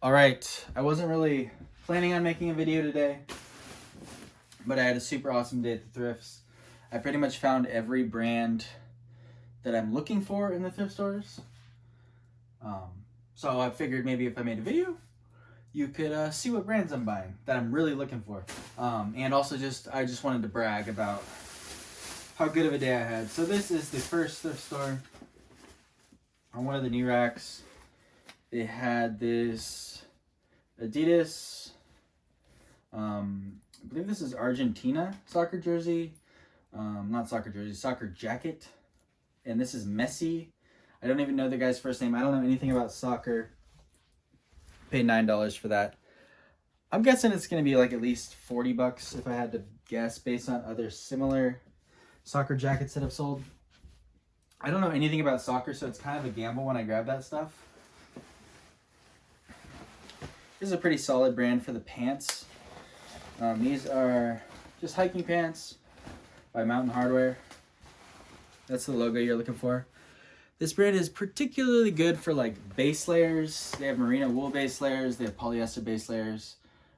All right, I wasn't really planning on making a video today, but I had a super awesome day at the thrifts. I pretty much found every brand that I'm looking for in the thrift stores. So I figured maybe if I made a video, you could see what brands I'm buying that I'm really looking for. And also I just wanted to brag about how good of a day I had. So this is the first thrift store on one of the new racks. They had this Adidas, I believe this is Argentina soccer jersey, not soccer jersey, soccer jacket. And this is Messi. I don't even know the guy's first name. I don't know anything about soccer. Paid $9 for that. I'm guessing it's going to be like at least $40 if I had to guess based on other similar soccer jackets that I've sold. I don't know anything about soccer, so it's kind of a gamble when I grab that stuff. This is a pretty solid brand for the pants. These are just hiking pants by Mountain Hardwear. That's the logo you're looking for. This brand is particularly good for like base layers. They have merino wool base layers. They have polyester base layers.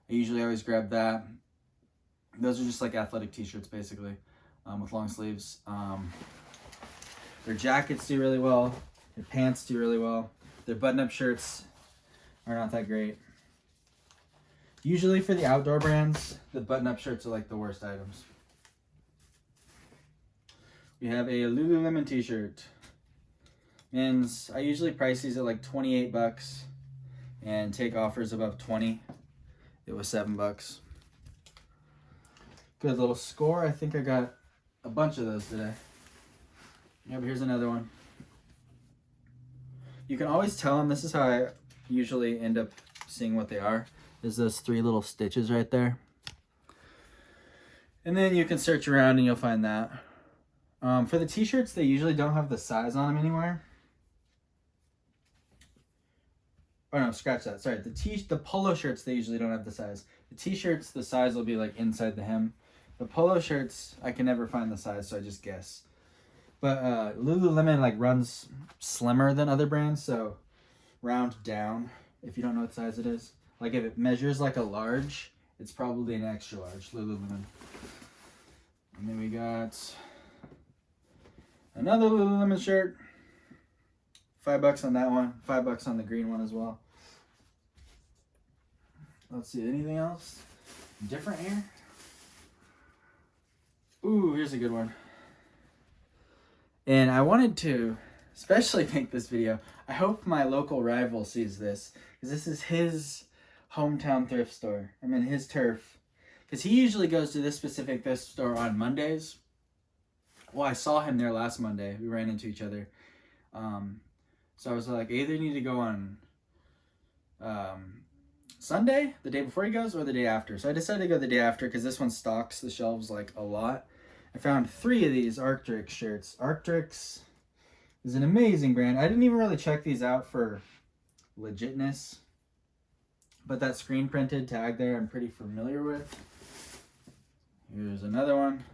I usually always grab that. Those are just like athletic t-shirts basically, with long sleeves. Their jackets do really well. Their pants do really well. Their button-up shirts are not that great. Usually for the outdoor brands, the button-up shirts are like the worst items. We have a Lululemon t-shirt. Men's, I usually price these at like $28 and take offers above 20. It was $7. Good little score. I think I got a bunch of those today. Yeah, but here's another one. You can always tell them. This is how I usually end up seeing what they are. There's those 3 little stitches right there. And then you can search around and you'll find that. For the t-shirts, they usually don't have the size on them anywhere. Oh no, scratch that. Sorry, the polo shirts, they usually don't have the size. The t-shirts, the size will be like inside the hem. The polo shirts, I can never find the size, so I just guess. But Lululemon like runs slimmer than other brands, so round down if you don't know what size it is. Like if it measures like a large, it's probably an extra large, Lululemon. And then we got another Lululemon shirt. $5 on that one. $5 on the green one as well. Let's see, anything else different here? Ooh, here's a good one. And I wanted to especially make this video. I hope my local rival sees this, because this is his hometown thrift store. I mean, his turf. Because he usually goes to this specific thrift store on Mondays. Well, I saw him there last Monday. We ran into each other. So I was like, I either need to go on Sunday, the day before he goes, or the day after. So I decided to go the day after because this one stocks the shelves like a lot. I found 3 of these Arc'teryx shirts. Arc'teryx is an amazing brand. I didn't even really check these out for legitness, but that screen printed tag there I'm pretty familiar with. Here's another one.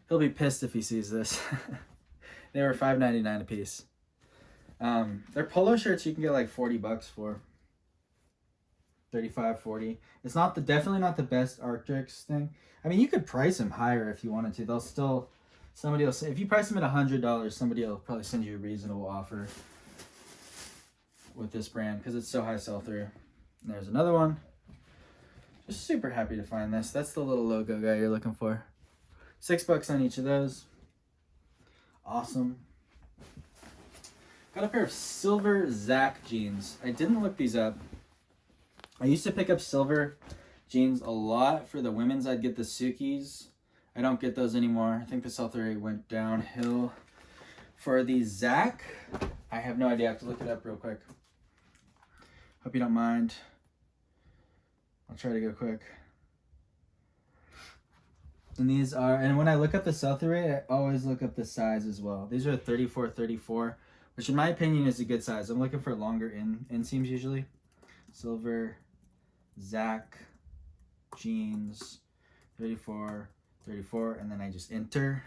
He'll be pissed if he sees this. They were $5.99 a piece. Their polo shirts you can get like $40 for. 35, 40. It's definitely not the best Arc'teryx thing. I mean, you could price them higher if you wanted to. Somebody will say, if you price them at $100, somebody will probably send you a reasonable offer with this brand because it's so high sell-through. And there's another one. Just super happy to find this. That's the little logo guy you're looking for. $6 on each of those. Awesome. Got a pair of silver Zach jeans. I didn't look these up. I used to pick up silver jeans a lot. For the women's, I'd get the Sukis. I don't get those anymore. I think the sell-through rate went downhill. For the Zach, I have no idea. I have to look it up real quick. Hope you don't mind. I'll try to go quick. And these are, and when I look up the sell-through rate, I always look up the size as well. These are 34, 34, which in my opinion is a good size. I'm looking for longer inseams usually. Silver, Zach, jeans, 34, 34, and then I just enter.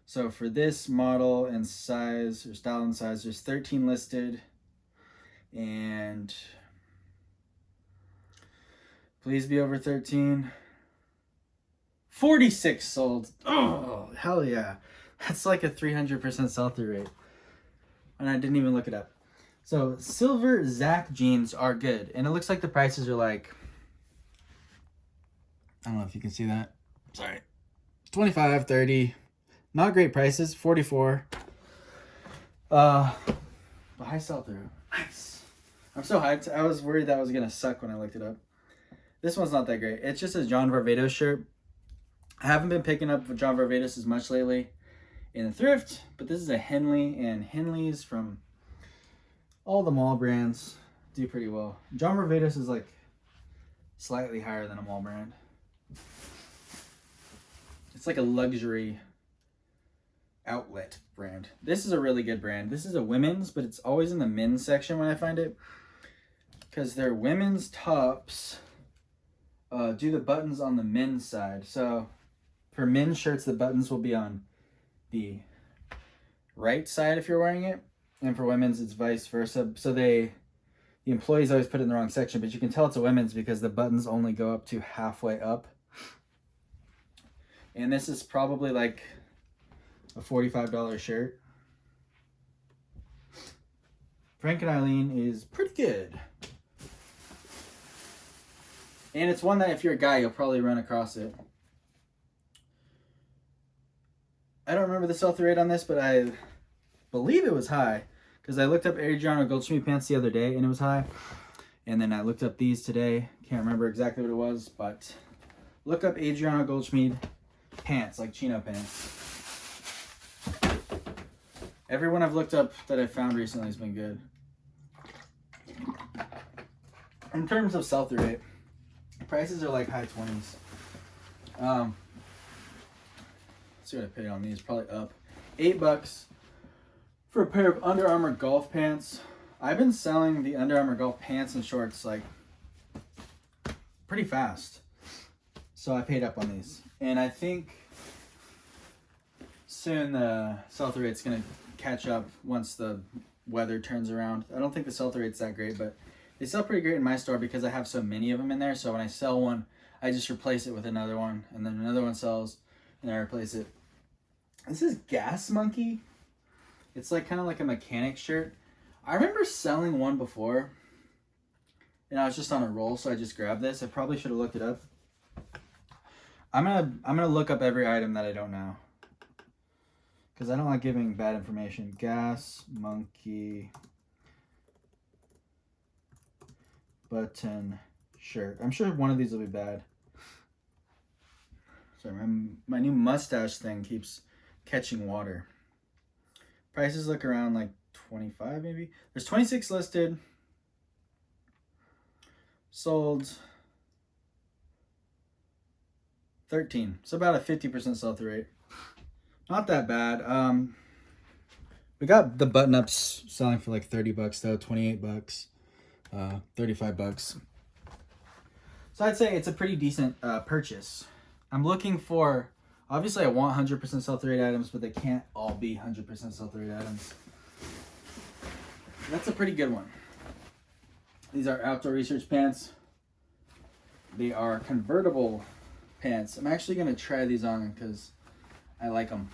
So for this model and size, or style and size, there's 13 listed. And please be over 13. 46 sold. Oh, hell yeah. That's like a 300% sell-through rate. And I didn't even look it up. So silver Zach jeans are good. And it looks like the prices are like, I don't know if you can see that. Sorry. 25, 30. Not great prices. 44. But high sell-through. Nice. I'm so hyped. I was worried that was going to suck when I looked it up. This one's not that great. It's just a John Varvatos shirt. I haven't been picking up John Varvatos as much lately in the thrift, but this is a Henley, and Henleys from all the mall brands do pretty well. John Varvatos is like slightly higher than a mall brand. It's like a luxury outlet brand. This is a really good brand. This is a women's, but it's always in the men's section when I find it, because their women's tops do the buttons on the men's side. So for men's shirts, the buttons will be on the right side if you're wearing it, and for women's it's vice versa. So the employees always put it in the wrong section, but you can tell it's a women's because the buttons only go up to halfway up. And this is probably like a $45 shirt. Frank and Eileen is pretty good. And it's one that if you're a guy, you'll probably run across it. I don't remember the sell-through rate on this, but I believe it was high, because I looked up Adriano Goldschmied pants the other day and it was high. And then I looked up these today. Can't remember exactly what it was, but look up Adriano Goldschmied pants, like chino pants. Everyone I've looked up that I've found recently has been good. In terms of sell-through rate, prices are like high 20s. Let's see what I paid on these. Probably up $8 for a pair of Under Armour golf pants. I've been selling the Under Armour golf pants and shorts like pretty fast, so I paid up on these. And I think soon the sell-through rate's gonna catch up once the weather turns around. I don't think the sell-through rate's that great, but they sell pretty great in my store because I have so many of them in there. So when I sell one, I just replace it with another one, and then another one sells, and I replace it. This is Gas Monkey. It's like kind of like a mechanic shirt. I remember selling one before, and I was just on a roll, so I just grabbed this. I probably should have looked it up. I'm gonna look up every item that I don't know, because I don't like giving bad information. Gas Monkey button shirt. I'm sure one of these will be bad. Sorry, my new mustache thing keeps catching water. Prices look around like 25 maybe. There's 26 listed. Sold 13. So about a 50% sell-through rate. Not that bad. We got the button-ups selling for like $30 though, $28, $35. So I'd say it's a pretty decent purchase. I'm looking for, obviously I want 100% sell-through rate items, but they can't all be 100% sell-through rate items. That's a pretty good one. These are outdoor research pants. They are convertible pants. I'm actually going to try these on because I like them.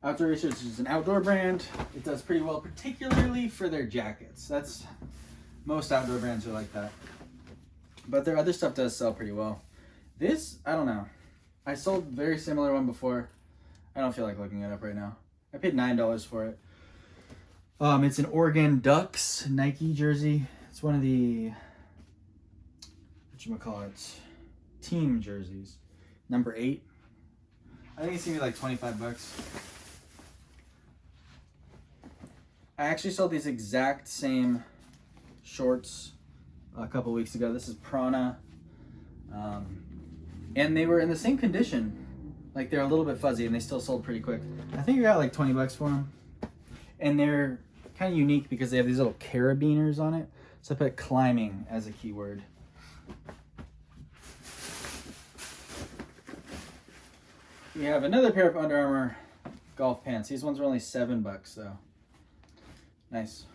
Outdoor Research is an outdoor brand. It does pretty well, particularly for their jackets. Most outdoor brands are like that. But their other stuff does sell pretty well. This, I don't know. I sold a very similar one before. I don't feel like looking it up right now. I paid $9 for it. It's an Oregon Ducks Nike jersey. It's one of the, whatchamacallit, team jerseys. Number 8. I think it's gonna be like $25. I actually sold these exact same shorts a couple weeks ago. This is Prana. And they were in the same condition. Like, they're a little bit fuzzy and they still sold pretty quick. I think I got like $20 for them. And they're kind of unique because they have these little carabiners on it. So I put climbing as a keyword. We have another pair of Under Armour golf pants. These ones are only $7 though. Nice.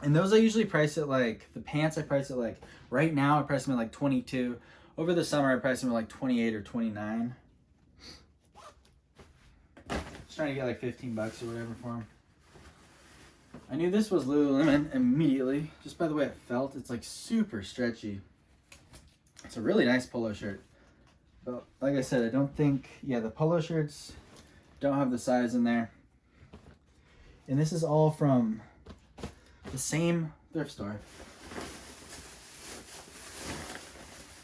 And those I usually price at like, the pants I price at like, right now I price them at like 22. Over the summer I price them at like 28 or 29. Just trying to get like 15 bucks or whatever for them. I knew this was Lululemon immediately, just by the way it felt. It's like super stretchy. It's a really nice polo shirt. But like I said, I don't think, yeah, the polo shirts don't have the size in there. And this is all from the same thrift store.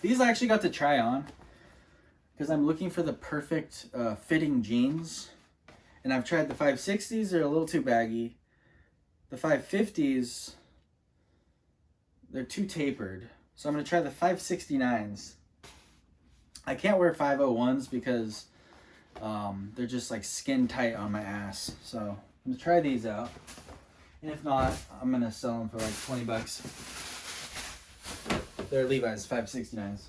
These I actually got to try on because I'm looking for the perfect fitting jeans. And I've tried the 560s, they're a little too baggy. The 550s, they're too tapered. So I'm going to try the 569s. I can't wear 501s because they're just like skin tight on my ass. So I'm going to try these out. And if not, I'm going to sell them for like 20 bucks. They're Levi's 569s.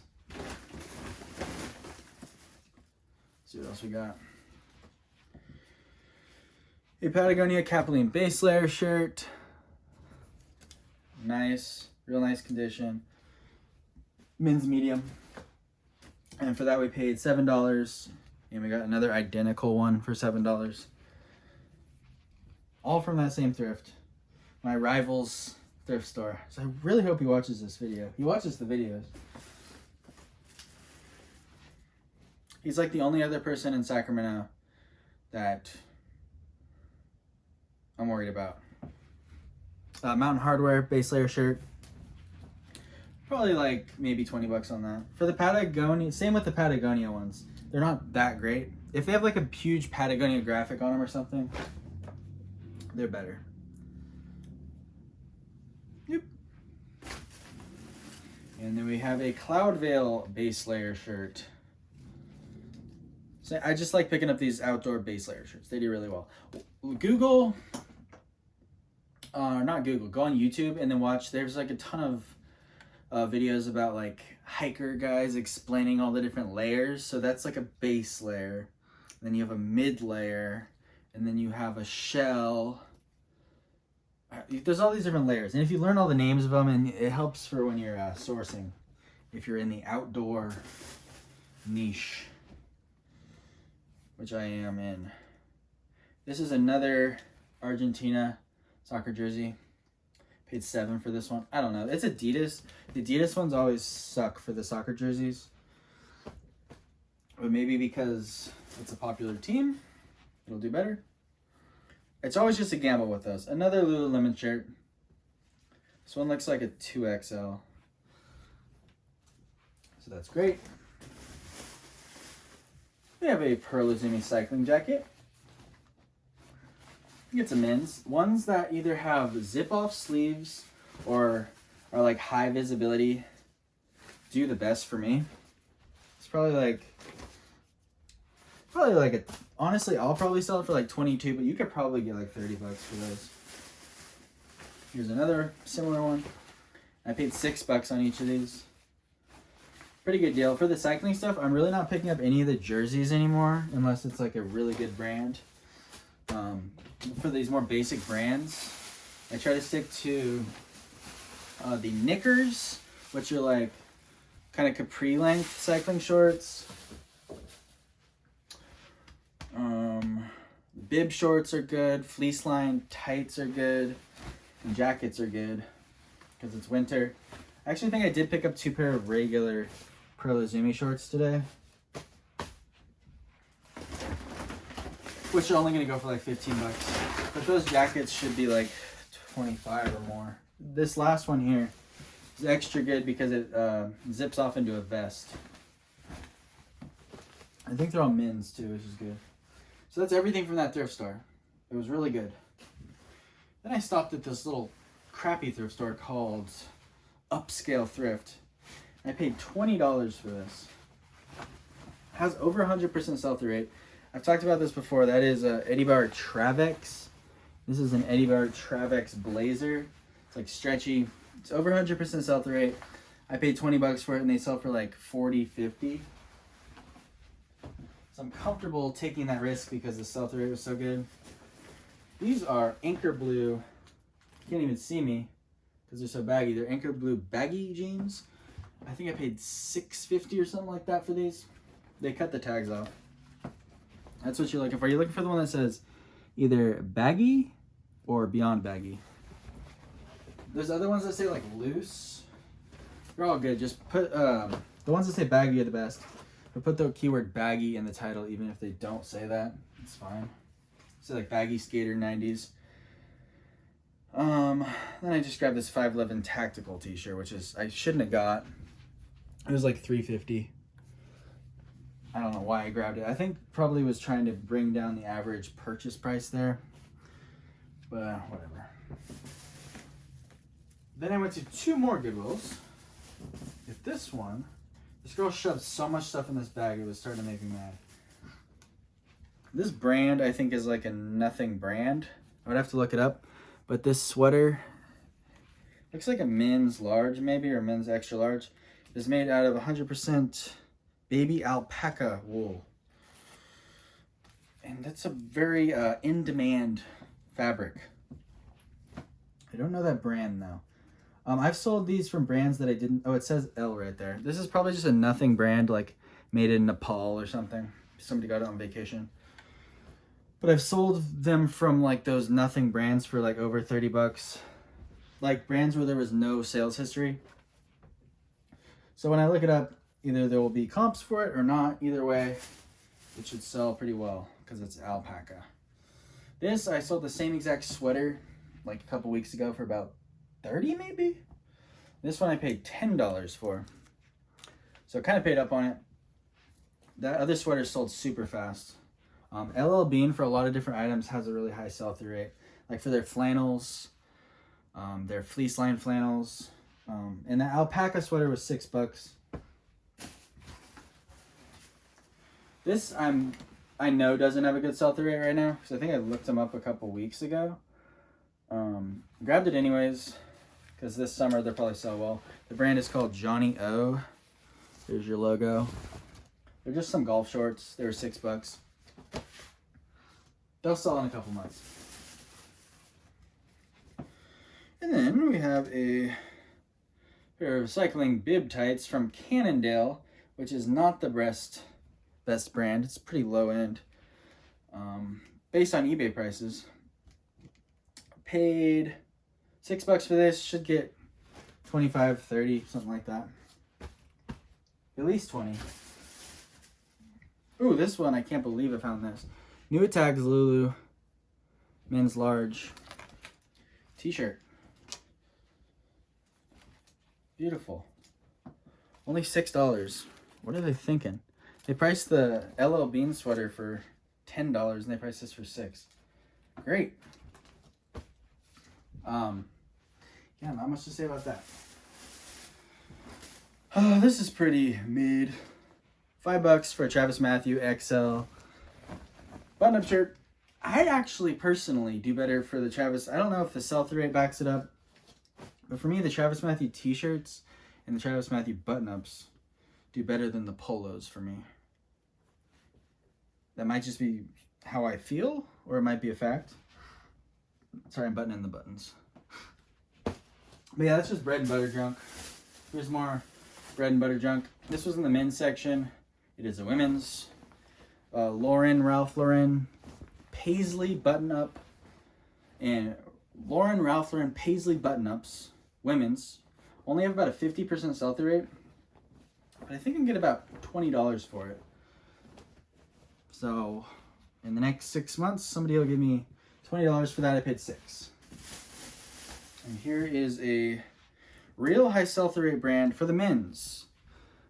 See what else we got. A Patagonia Capilene base layer shirt. Nice, real nice condition. Men's medium. And for that we paid $7. And we got another identical one for $7. All from that same thrift. My rival's thrift store. So I really hope he watches this video. He watches the videos. He's like the only other person in Sacramento that I'm worried about. Mountain Hardwear base layer shirt. Probably like maybe 20 bucks on that. For the Patagonia, same with the Patagonia ones. They're not that great. If they have like a huge Patagonia graphic on them or something, they're better. Yep. And then we have a Cloudveil base layer shirt. So I just like picking up these outdoor base layer shirts. They do really well. Google, not Google, go on YouTube and then watch. There's like a ton of videos about like hiker guys explaining all the different layers. So that's like a base layer. Then you have a mid layer, and then you have a shell. There's all these different layers, and if you learn all the names of them, and it helps for when you're sourcing, if you're in the outdoor niche, which I am in. This is another Argentina soccer jersey. Paid $7 for this one. I don't know. It's Adidas. The Adidas ones always suck for the soccer jerseys. But maybe because it's a popular team, it'll do better. It's always just a gamble with those. Another Lululemon shirt. This one looks like a 2XL. So that's great. We have a Pearl Izumi cycling jacket. Get some men's. Ones that either have zip-off sleeves or are like high visibility do the best for me. It's probably like a, honestly, I'll probably sell it for like 22, but you could probably get like 30 bucks for those. Here's another similar one. I paid $6 on each of these. Pretty good deal. For the cycling stuff, I'm really not picking up any of the jerseys anymore unless it's like a really good brand. For these more basic brands, I try to stick to the knickers, which are like kind of capri length cycling shorts. Bib shorts are good, fleece line tights are good, and jackets are good because it's winter. I actually think I did pick up 2 pair of regular Pearl Izumi shorts today, which are only going to go for like 15 bucks. But those jackets should be like 25 or more. This last one here is extra good because it zips off into a vest. I think they're all men's too, which is good. So that's everything from that thrift store. It was really good. Then I stopped at this little crappy thrift store called Upscale Thrift. I paid $20 for this. It has over 100% sell-through rate. I've talked about this before. That is Eddie Bauer Travex. This is an Eddie Bauer Travex blazer. It's like stretchy. It's over 100% sell-through rate. I paid 20 bucks for it, and they sell for like 40, 50. So I'm comfortable taking that risk because the sell-through rate was so good. These are Anchor Blue. You can't even see me. because they're so baggy. They're anchor blue baggy jeans. I think I paid $6.50 or something like that for these. They cut the tags off. That's what you're looking for. You're looking for the one that says either baggy or beyond baggy. There's other ones that say like loose. They're all good. Just put the ones that say baggy are the best. But put the keyword baggy in the title, even if they don't say that. It's fine. So like baggy skater 90s. Then I just grabbed this 511 tactical t-shirt, which is I shouldn't have got. It was like $3.50. I don't know why I grabbed it. I think probably was trying to bring down the average purchase price there. But whatever. Then I went to two more Goodwills. If this one, this girl shoved so much stuff in this bag, it was starting to make me mad. This brand I think is like a nothing brand. I would have to look it up. But this sweater looks like a men's large maybe, or men's extra large. It's made out of 100% baby alpaca wool. And that's a very in-demand fabric. I don't know that brand though. I've sold these from brands that I didn't... Oh, it says L right there. This is probably just a nothing brand, like made in Nepal or something. Somebody got it on vacation. But I've sold them from like those nothing brands for like over 30 bucks. Like brands where there was no sales history. So when I look it up, either there will be comps for it or not. Either way, it should sell pretty well because it's alpaca. This, I sold the same exact sweater like a couple weeks ago for about 30 maybe. This one I paid $10 for. So I kind of paid up on it. That other sweater sold super fast. LL Bean for a lot of different items has a really high sell-through rate. Like for their flannels, their fleece line flannels. And the alpaca sweater was $6. This I know doesn't have a good sell-through rate right now because I think I looked them up a couple weeks ago. Grabbed it anyways because this summer they'll probably sell well. The brand is called Johnny O. There's your logo. They're just some golf shorts. They were $6. They'll sell in a couple months. And then we have a pair of cycling bib tights from Cannondale, which is not the best brand. It's pretty low end. Based on eBay prices. Paid $6 for this. Should get 25, 30, something like that. At least 20. Ooh, this one, I can't believe I found this. New Attack Lulu men's large t-shirt. Beautiful. Only $6. What are they thinking? They priced the LL Bean sweater for $10 and they priced this for $6. Great. Yeah, not much to say about that. This is pretty mid. $5 for a Travis Matthew XL button-up shirt. I actually personally do better for the Travis. I don't know if the sell-through rate backs it up, but for me, the Travis Matthew t-shirts and the Travis Matthew button-ups do better than the polos for me. That might just be how I feel, or it might be a fact. Sorry, I'm buttoning the buttons. But yeah, that's just bread and butter junk. Here's more bread and butter junk. This was in the men's section. It is a women's. Ralph Lauren, Paisley button-up. And Ralph Lauren Paisley button-ups, women's. Only have about a 50% sell-through rate. But I think I can get about $20 for it. So, in the next 6 months, somebody will give me $20 for that. I paid $6. And here is a real high sell-through rate brand for the men's.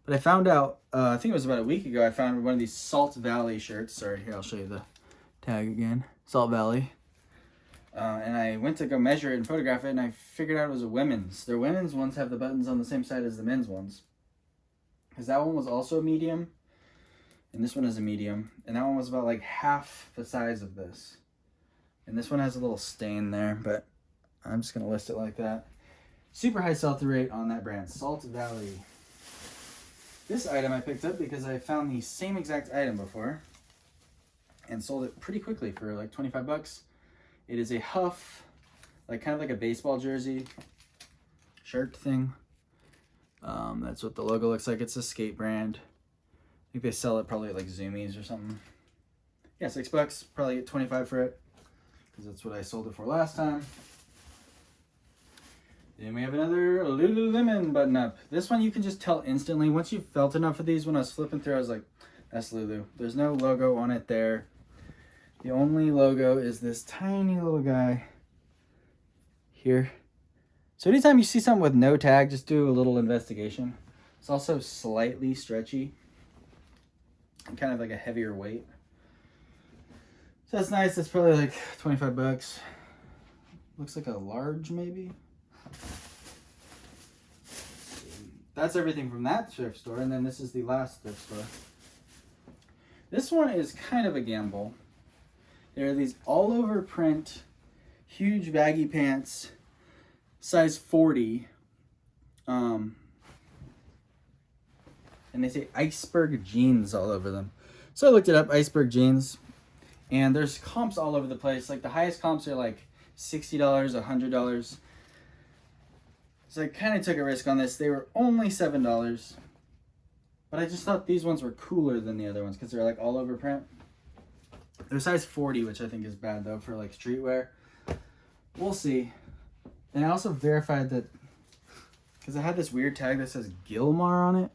But I found out, I think it was about a week ago, I found one of these Salt Valley shirts. Sorry, here, I'll show you the tag again. Salt Valley. And I went to go measure it and photograph it, and I figured out it was a women's. Their women's ones have the buttons on the same side as the men's ones. Because that one was also a medium, and this one is a medium. And that one was about like half the size of this. And this one has a little stain there, but I'm just going to list it like that. Super high sell-through rate on that brand, Salt Valley. This item I picked up because I found the same exact item before and sold it pretty quickly for like 25 bucks. It is a Huff, like kind of like a baseball jersey. shirt thing. That's what the logo looks like. It's a skate brand. I think they sell it probably at like Zoomies or something. Yeah, $6. Probably get 25 for it, because that's what I sold it for last time. Then we have another Lululemon button up. This one you can just tell instantly. Once you've felt enough of these, when I was flipping through, I was like, that's Lulu. There's no logo on it there. The only logo is this tiny little guy here. So anytime you see something with no tag, just do a little investigation. It's also slightly stretchy and kind of like a heavier weight. So that's nice. That's probably like 25 bucks. Looks like a large maybe. That's everything from that thrift store, and then this is the last thrift store. This one is kind of a gamble. There are these all over print, huge baggy pants, size 40. And they say iceberg jeans all over them. So I looked it up, iceberg jeans, and there's comps all over the place. Like the highest comps are like $60, $100. So I kind of took a risk on this. They were only $7. But I just thought these ones were cooler than the other ones because they're like all over print. They're size 40, which I think is bad though for like streetwear. We'll see. And I also verified that, because I had this weird tag that says Gilmar on it.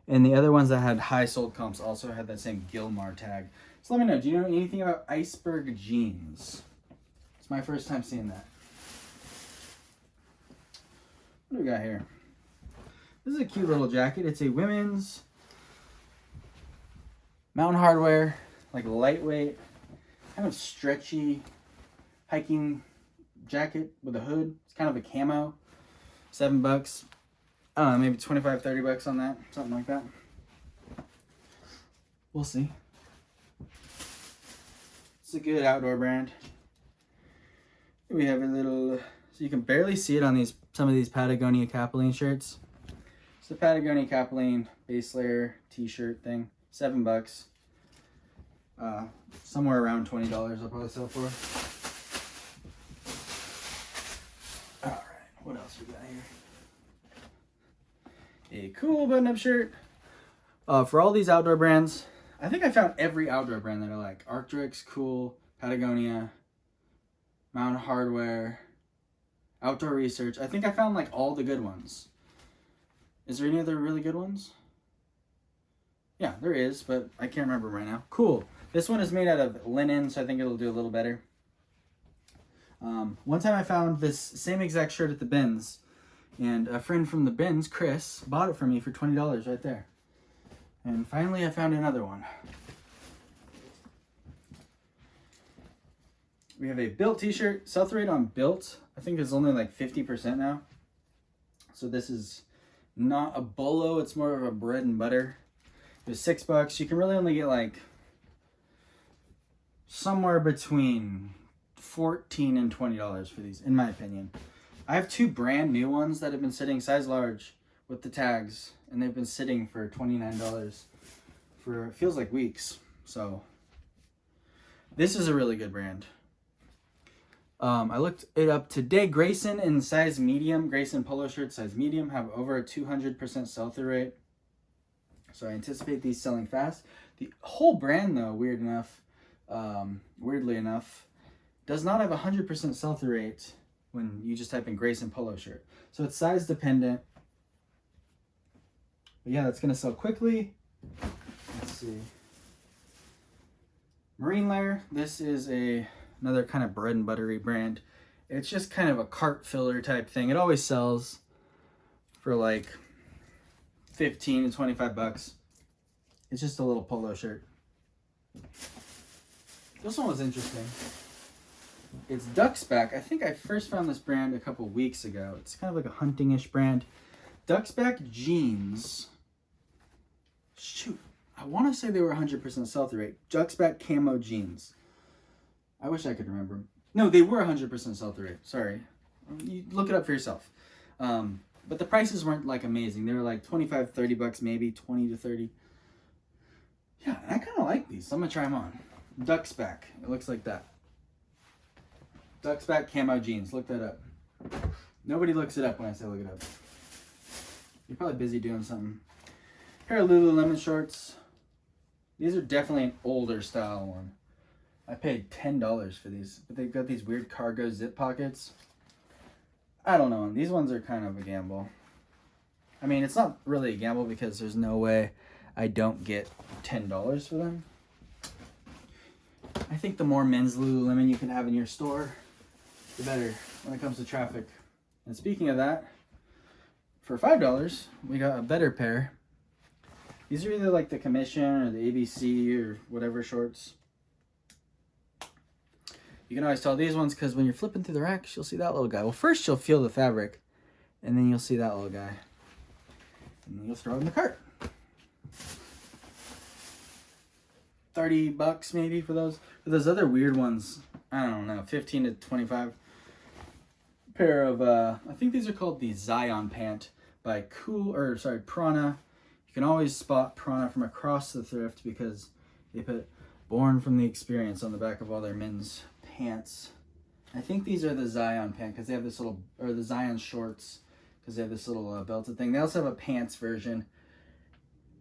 And the other ones that had high sold comps also had that same Gilmar tag. So let me know, do you know anything about iceberg jeans? It's my first time seeing that. What do we got here? This is a cute little jacket. It's a women's Mountain Hardwear, like lightweight, kind of stretchy hiking jacket with a hood. It's kind of a camo. $7. I don't know, maybe 25, 30 bucks on that. Something like that. We'll see. It's a good outdoor brand. We have a little, so you can barely see it on these, some of these Patagonia Capilene shirts. It's the Patagonia Capilene base layer t-shirt thing. $7. Somewhere around $20 I'll probably sell for. Alright, what else we got here? A cool button-up shirt. For all these outdoor brands, I think I found every outdoor brand that I like. Arc'teryx, Cool, Patagonia, Mountain Hardwear, Outdoor Research. I think I found like all the good ones. Is there any other really good ones? Yeah, there is, but I can't remember right now. Cool. This one is made out of linen, so I think it'll do a little better. One time I found this same exact shirt at the bins, and a friend from the bins, Chris, bought it for me for $20 right there. And finally I found another one. We have a Built t-shirt. Sell-through rate on Built, I think is only like 50% now. So this is not a bolo, it's more of a bread and butter. It was $6. You can really only get like somewhere between $14 and $20 for these, in my opinion. I have two brand new ones that have been sitting size large with the tags, and they've been sitting for $29 for, it feels like weeks. So this is a really good brand. I looked it up today. Grayson in size medium, Grayson polo shirts size medium have over a 200% sell-through rate. So I anticipate these selling fast. The whole brand though, weirdly enough, does not have a 100% sell-through rate when you just type in Grayson polo shirt. So it's size dependent. But yeah, that's gonna sell quickly. Let's see. Marine Layer. This is another kind of bread and buttery brand. It's just kind of a cart filler type thing. It always sells for like 15 to 25 bucks. It's just a little polo shirt. This one was interesting. It's Ducksback. I think I first found this brand a couple weeks ago. It's kind of like a hunting-ish brand. Ducksback jeans. Shoot, I want to say they were 100% sell-through rate. Ducksback camo jeans. I wish I could remember. No, they were 100% sell-through rate. Sorry. You look it up for yourself. But the prices weren't like amazing. They were like 25, 30 bucks maybe, 20 to 30. Yeah, I kind of like these. So I'm going to try them on. Ducksback. It looks like that. Ducksback camo jeans. Look that up. Nobody looks it up when I say look it up. You're probably busy doing something. Pair of Lululemon shorts. These are definitely an older style one. I paid $10 for these, but they've got these weird cargo zip pockets. I don't know. These ones are kind of a gamble. I mean, it's not really a gamble because there's no way I don't get $10 for them. I think the more men's Lululemon you can have in your store, the better when it comes to traffic. And speaking of that, for $5, we got a better pair. These are either like the Commission or the ABC or whatever shorts. You can always tell these ones because when you're flipping through the racks, you'll see that little guy. Well, first you'll feel the fabric, and then you'll see that little guy. And then you'll throw it in the cart. $30 maybe for those. For those other weird ones, I don't know, 15 to 25. Pair of, I think these are called the Zion Pant by Prana. You can always spot Prana from across the thrift because they put Born from the Experience on the back of all their men's pants. I think these are the Zion Pant because they have this little, or the Zion shorts because they have this little belted thing. They also have a pants version.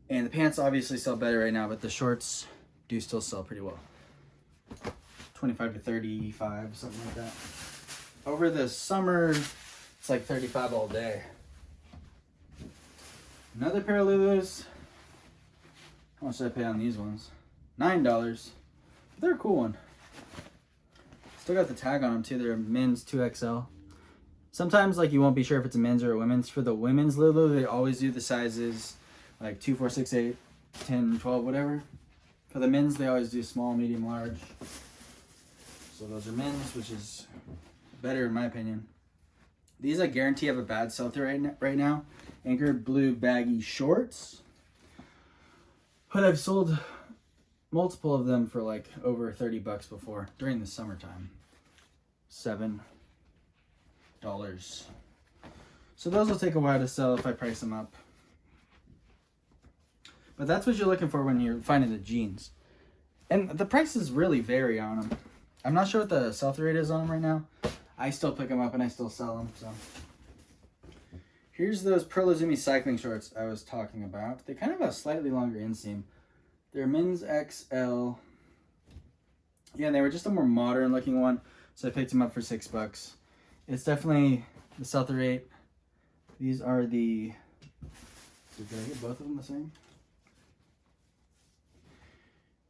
And the pants obviously sell better right now, but the shorts do still sell pretty well. 25 to 35, something like that. Over the summer, it's like 35 all day. Another pair of Lulus. How much did I pay on these ones? $9. They're a cool one. Still got the tag on them too. They're men's 2XL. Sometimes like you won't be sure if it's a men's or a women's. For the women's Lulu, they always do the sizes like 2, 4, 6, 8, 10, 12, whatever. For the men's, they always do small, medium, large. So those are men's, which is better in my opinion. These I guarantee have a bad sell-through right now. Anchored blue baggy shorts. But I've sold multiple of them for like over $30 before during the summertime. $7. So those will take a while to sell if I price them up. But that's what you're looking for when you're finding the jeans. And the prices really vary on them. I'm not sure what the sell-through rate is on them right now. I still pick them up and I still sell them. So here's those Pearl Izumi cycling shorts I was talking about. They kind of have a slightly longer inseam. They're men's XL. Yeah, they were just a more modern looking one. So I picked them up for $6. It's definitely the sell-through rate. These are the... Did I get both of them the same?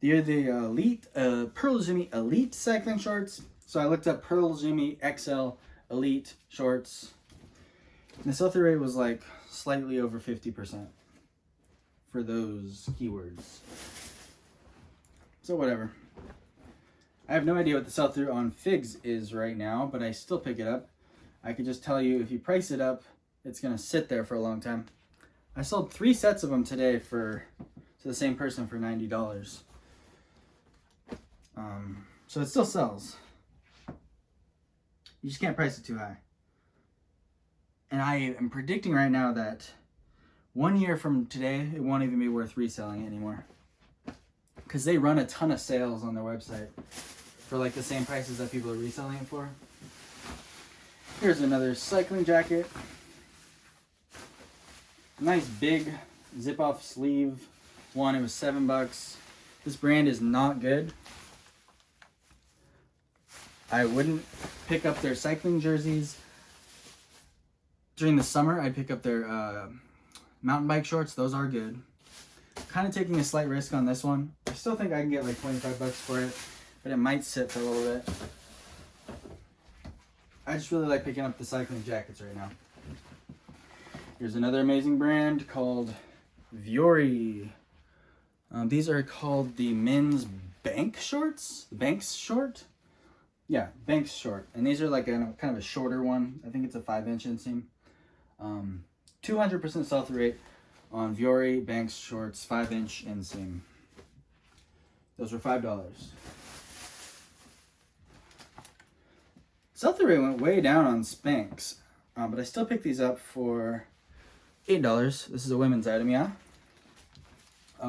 They're the Elite, Pearl Izumi Elite cycling shorts. So I looked up Pearl Izumi XL Elite shorts. And the sell-through rate was like slightly over 50% for those keywords. So whatever. I have no idea what the sell-through on figs is right now, but I still pick it up. I could just tell you if you price it up, it's going to sit there for a long time. I sold 3 sets of them today to the same person for $90. So it still sells. You just can't price it too high. And I am predicting right now that 1 year from today, it won't even be worth reselling anymore. Because they run a ton of sales on their website for like the same prices that people are reselling it for. Here's another cycling jacket. Nice big zip off sleeve one. It was $7. This brand is not good. I wouldn't pick up their cycling jerseys. During the summer, I'd pick up their mountain bike shorts. Those are good. Kind of taking a slight risk on this one. I still think I can get like $25 for it, but it might sit for a little bit. I just really like picking up the cycling jackets right now. Here's another amazing brand called Vuori. These are called the men's bank shorts. Banks short? Yeah, Banks short. And these are like a kind of a shorter one. I think it's a 5-inch inseam. 200% sell-through rate on Vuori Banks shorts, 5-inch inseam. Those were $5. Sell-through rate went way down on Spanx, but I still picked these up for $8. This is a women's item, yeah.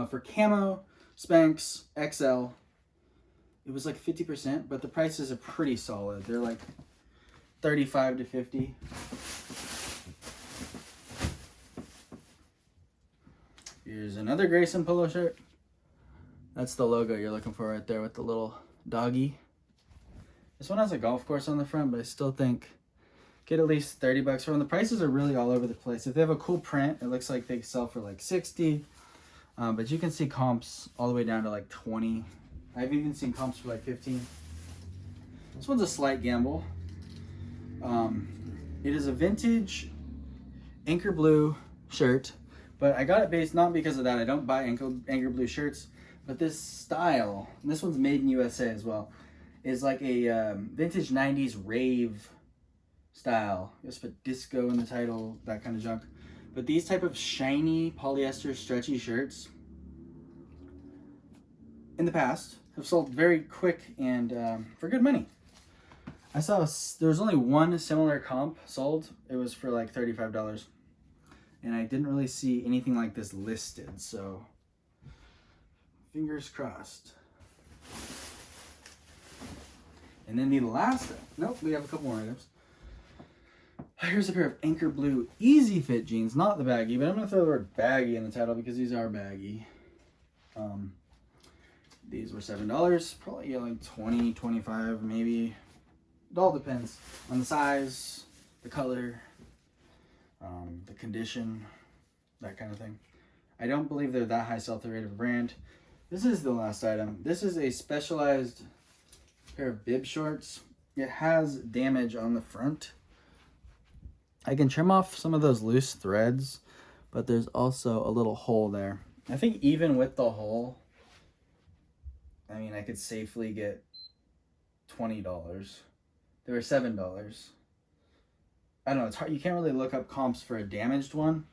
For camo, Spanx, XL, it was like 50%, but the prices are pretty solid. They're like 35 to 50. Here's another Grayson polo shirt. That's the logo you're looking for right there with the little doggy. This one has a golf course on the front, but I still think get at least 30 bucks for them. The prices are really all over the place. If they have a cool print, it looks like they sell for like 60. But you can see comps all the way down to like 20. I've even seen comps for like 15. This one's a slight gamble. It is a vintage anchor blue shirt, but I got it based not because of that. I don't buy anchor blue shirts, but this style, and this one's made in USA as well, is like a vintage 90s rave style. Just put disco in the title, that kind of junk. But these type of shiny polyester stretchy shirts in the past have sold very quick and for good money. I saw there was only one similar comp sold. It was for like $35. And I didn't really see anything like this listed, so fingers crossed. And then the last, nope, we have a couple more items. Here's a pair of anchor blue easy fit jeans, not the baggy, but I'm gonna throw the word baggy in the title because these are baggy. These were $7, probably like 20, 25, maybe. It all depends on the size, the color, the condition, that kind of thing. I don't believe they're that high sell-through rate of a brand. This is the last item. This is a Specialized pair of bib shorts. It has damage on the front. I can trim off some of those loose threads, but there's also a little hole there. I think even with the hole, I mean, I could safely get $20. They were $7. I don't know, it's hard. You can't really look up comps for a damaged one.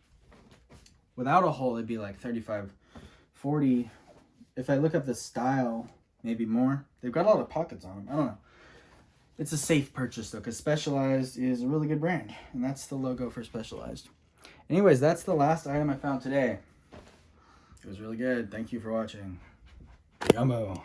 Without a hole, it'd be like 35, 40. If I look up the style, maybe more. They've got a lot of pockets on them. I don't know. It's a safe purchase though, because Specialized is a really good brand, and that's the logo for Specialized. Anyways, that's the last item I found today. It was really good. Thank you for watching. Yummo.